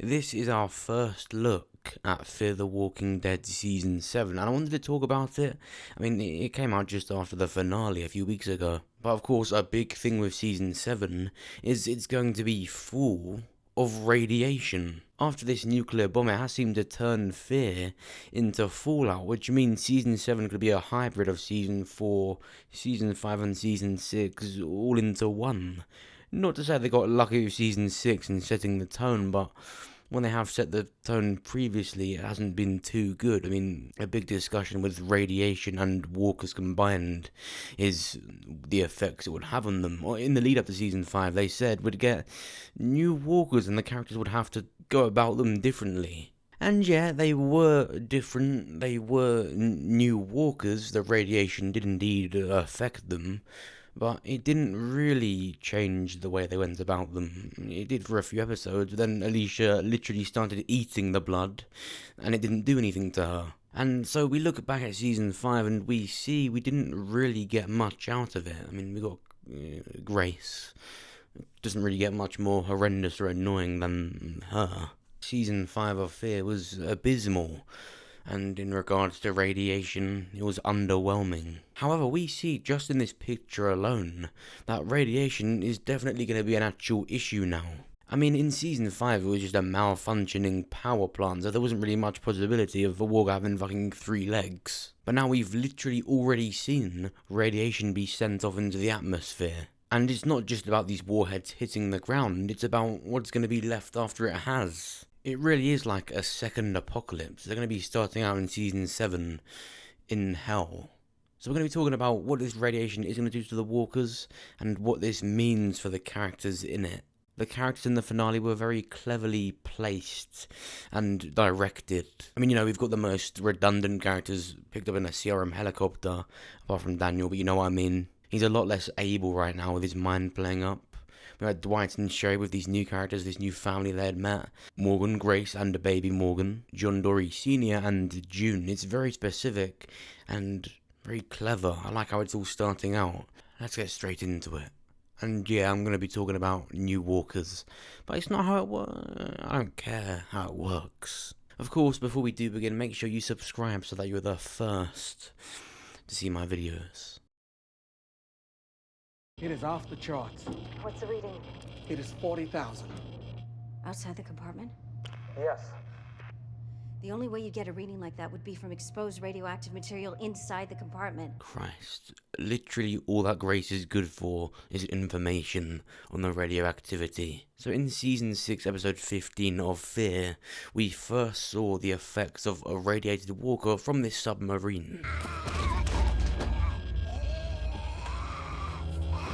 This is our first look at Fear the Walking Dead Season 7, and I wanted to talk about it. I mean, it came out just after the finale a few weeks ago. But of course, a big thing with Season 7 is it's going to be full of radiation. After this nuclear bomb, it has seemed to turn Fear into Fallout, which means Season 7 could be a hybrid of Season 4, Season 5 and Season 6 all into one. Not to say they got lucky with Season 6 in setting the tone, but when they have set the tone previously, it hasn't been too good. I mean, a big discussion with radiation and walkers combined is the effects it would have on them. Or in the lead up to Season 5, they said we'd get new walkers and the characters would have to go about them differently. And yeah, they were different, they were new walkers, the radiation did indeed affect them, but it didn't really change the way they went about them. It did for a few episodes, then Alicia literally started eating the blood, and it didn't do anything to her. And so we look back at Season 5 and we see we didn't really get much out of it. I mean, we got Grace. Doesn't really get much more horrendous or annoying than her. Season 5 of Fear was abysmal, and in regards to radiation, it was underwhelming. However, we see just in this picture alone that radiation is definitely going to be an actual issue now. I mean, in Season 5 it was just a malfunctioning power plant, so there wasn't really much possibility of a walker having fucking 3 legs. But now we've literally already seen radiation be sent off into the atmosphere. And it's not just about these warheads hitting the ground, it's about what's going to be left after it has. It really is like a second apocalypse. They're going to be starting out in Season 7 in hell. So we're going to be talking about what this radiation is going to do to the walkers and what this means for the characters in it. The characters in the finale were very cleverly placed and directed. I mean, we've got the most redundant characters picked up in a CRM helicopter, apart from Daniel, but you know what I mean. He's a lot less able right now with his mind playing up. We had Dwight and Sherry with these new characters, this new family they had met. Morgan, Grace, and the baby Morgan. John Dory Sr. and June. It's very specific and very clever. I like how it's all starting out. Let's get straight into it. And yeah, I'm going to be talking about new walkers. But it's not how it works. I don't care how it works. Of course, before we do begin, make sure you subscribe so that you're the first to see my videos. It is off the charts. What's the reading? It is 40,000. Outside the compartment? Yes. The only way you get a reading like that would be from exposed radioactive material inside the compartment. Christ. Literally all that Grace is good for is information on the radioactivity. So in Season 6, Episode 15 of Fear, we first saw the effects of a radiated walker from this submarine.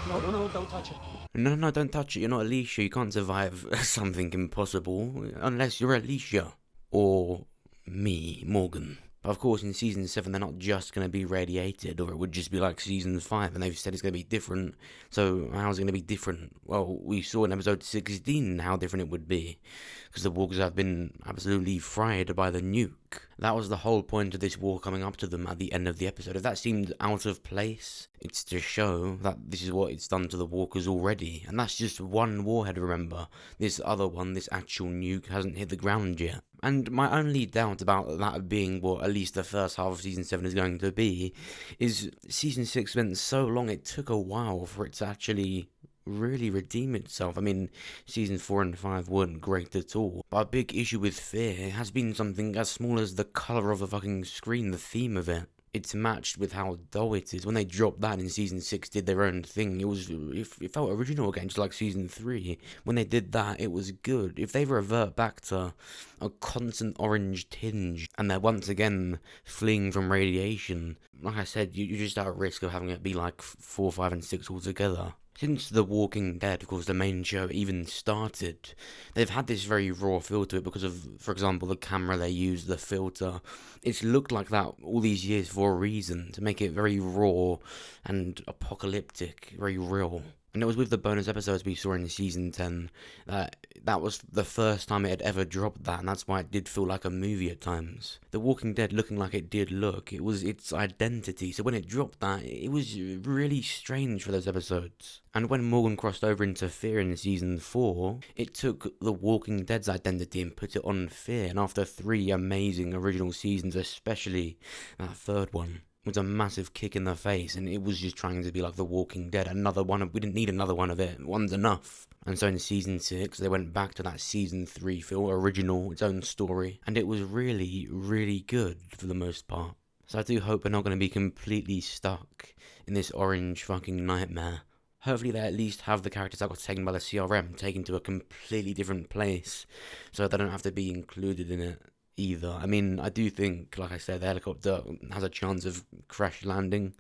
No, don't touch it. No, don't touch it. You're not Alicia. You can't survive something impossible unless you're Alicia. Or me, Morgan. But of course, in Season 7, they're not just going to be radiated, or it would just be like Season 5, and they've said it's going to be different. So, how's it going to be different? Well, we saw in Episode 16 how different it would be, because the walkers have been absolutely fried by the nuke. That was the whole point of this war coming up to them at the end of the episode. If that seemed out of place, it's to show that this is what it's done to the walkers already. And that's just one warhead, remember. This other one, this actual nuke, hasn't hit the ground yet. And my only doubt about that being what at least the first half of Season 7 is going to be is Season 6 went so long it took a while for it to actually really redeem itself. I mean, Season 4 and 5 weren't great at all. But a big issue with Fear has been something as small as the colour of the fucking screen, the theme of it. It's matched with how dull it is. When they dropped that in Season 6, did their own thing, it felt original again, just like Season 3. When they did that, it was good. If they revert back to a constant orange tinge, and they're once again fleeing from radiation, like I said, you're just at risk of having it be like 4, 5, and 6 altogether. Since The Walking Dead, of course, the main show even started, they've had this very raw feel to it because of, for example, the camera they use, the filter. It's looked like that all these years for a reason, to make it very raw and apocalyptic, very real. And it was with the bonus episodes we saw in season 10 that was the first time it had ever dropped that, and that's why it did feel like a movie at times. The Walking Dead looking like it did look, it was its identity, so when it dropped that, it was really strange for those episodes. And when Morgan crossed over into Fear in season 4, it took The Walking Dead's identity and put it on Fear, and after 3 amazing original seasons, especially that third one, was a massive kick in the face, and it was just trying to be like The Walking Dead. Another one we didn't need another one of it. One's enough. And so in season 6, they went back to that season 3 feel, original, its own story, and it was really, really good for the most part. So I do hope we're not going to be completely stuck in this orange fucking nightmare. Hopefully they at least have the characters that got taken by the CRM taken to a completely different place, so they don't have to be included in it either. I mean, I do think, like I said, the helicopter has a chance of crash landing,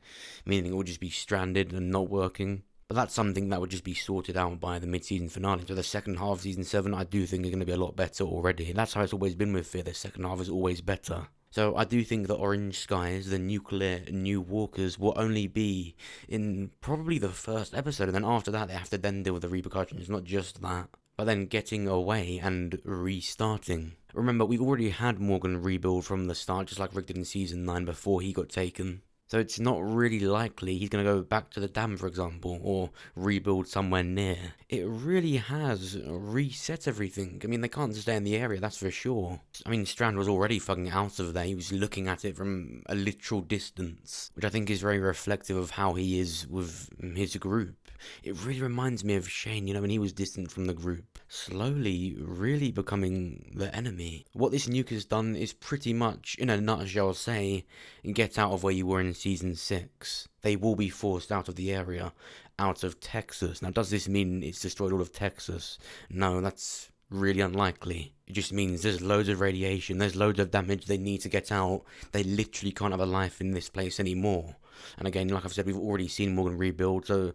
meaning it will just be stranded and not working. But that's something that would just be sorted out by the mid-season finale. So the second half of season 7, I do think is going to be a lot better already. That's how it's always been with Fear. The second half is always better. So I do think the orange skies, the nuclear new walkers, will only be in probably the first episode, and then after that they have to then deal with the repercussions. Not just that, but then getting away and restarting. Remember, we've already had Morgan rebuild from the start, just like Rick did in season 9 before he got taken. So it's not really likely he's going to go back to the dam, for example, or rebuild somewhere near. It really has reset everything. I mean, they can't stay in the area, that's for sure. I mean, Strand was already fucking out of there. He was looking at it from a literal distance, which I think is very reflective of how he is with his group. It really reminds me of Shane, when he was distant from the group, slowly really becoming the enemy. What this nuke has done is pretty much, in a nutshell, say, get out of where you were in season 6. They will be forced out of the area, out of Texas. Now, does this mean it's destroyed all of Texas? No, that's really unlikely. It just means there's loads of radiation, there's loads of damage, they need to get out. They literally can't have a life in this place anymore. And again, like I've said, we've already seen Morgan rebuild, so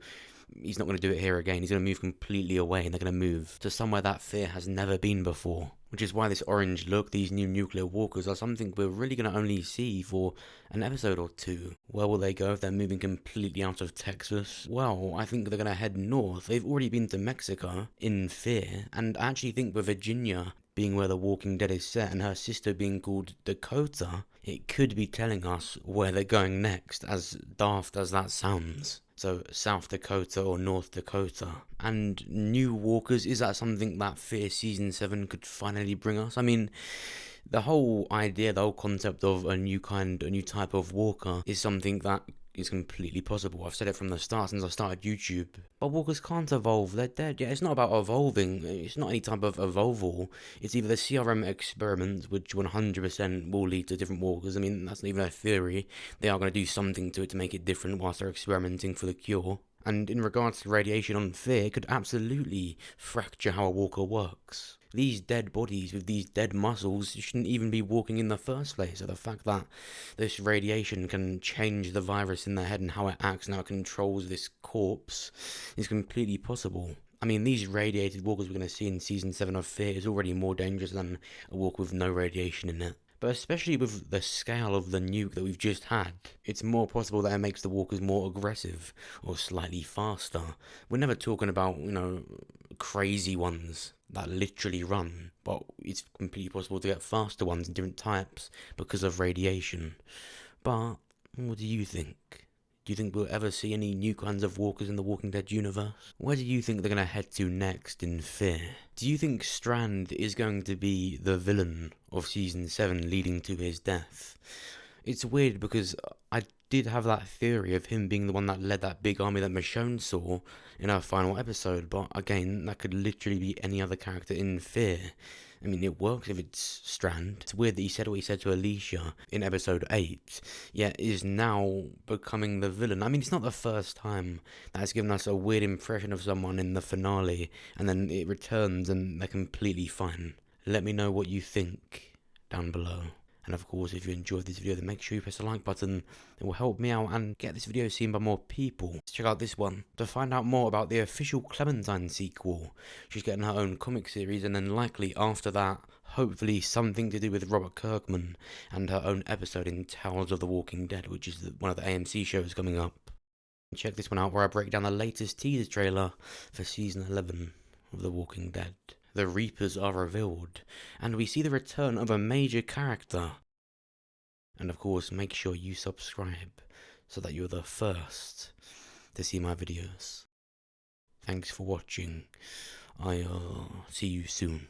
he's not going to do it here again. He's going to move completely away, and they're going to move to somewhere that Fear has never been before. Which is why this orange look, these new nuclear walkers, are something we're really going to only see for an episode or 2. Where will they go if they're moving completely out of Texas? Well, I think they're going to head north. They've already been to Mexico in Fear, and I actually think with Virginia being where The Walking Dead is set, and her sister being called Dakota, it could be telling us where they're going next, as daft as that sounds. So South Dakota or North Dakota. And new walkers, is that something that Fear Season 7 could finally bring us? I mean, the whole idea, the whole concept of a new kind, a new type of walker is something that is completely possible. I've said it from the start since I started YouTube. But walkers can't evolve, they're dead. Yeah, it's not about evolving, it's not any type of evolval. It's either the CRM experiment, which 100% will lead to different walkers. I mean, that's not even a theory. They are going to do something to it to make it different whilst they're experimenting for the cure. And in regards to radiation on Fear, it could absolutely fracture how a walker works. These dead bodies with these dead muscles shouldn't even be walking in the first place. So the fact that this radiation can change the virus in their head and how it acts and how it controls this corpse is completely possible. I mean, these radiated walkers we're going to see in Season 7 of Fear is already more dangerous than a walker with no radiation in it. But especially with the scale of the nuke that we've just had, it's more possible that it makes the walkers more aggressive or slightly faster. We're never talking about, crazy ones that literally run, but it's completely possible to get faster ones in different types because of radiation. But what do you think? Do you think we'll ever see any new kinds of walkers in the Walking Dead universe? Where do you think they're going to head to next in Fear? Do you think Strand is going to be the villain of Season 7 leading to his death? It's weird because I did have that theory of him being the one that led that big army that Michonne saw in our final episode, but again, that could literally be any other character in Fear. I mean, it works if it's Strand. It's weird that he said what he said to Alicia in episode 8, yet is now becoming the villain. I mean, it's not the first time that's given us a weird impression of someone in the finale, and then it returns and they're completely fine. Let me know what you think down below. And of course, if you enjoyed this video, then make sure you press the like button. It will help me out and get this video seen by more people. Let's check out this one to find out more about the official Clementine sequel. She's getting her own comic series, and then likely after that, hopefully something to do with Robert Kirkman and her own episode in Tales of the Walking Dead, which is one of the AMC shows coming up. Check this one out where I break down the latest teaser trailer for Season 11 of The Walking Dead. The Reapers are revealed, and we see the return of a major character. And of course, make sure you subscribe so that you're the first to see my videos. Thanks for watching. I'll see you soon.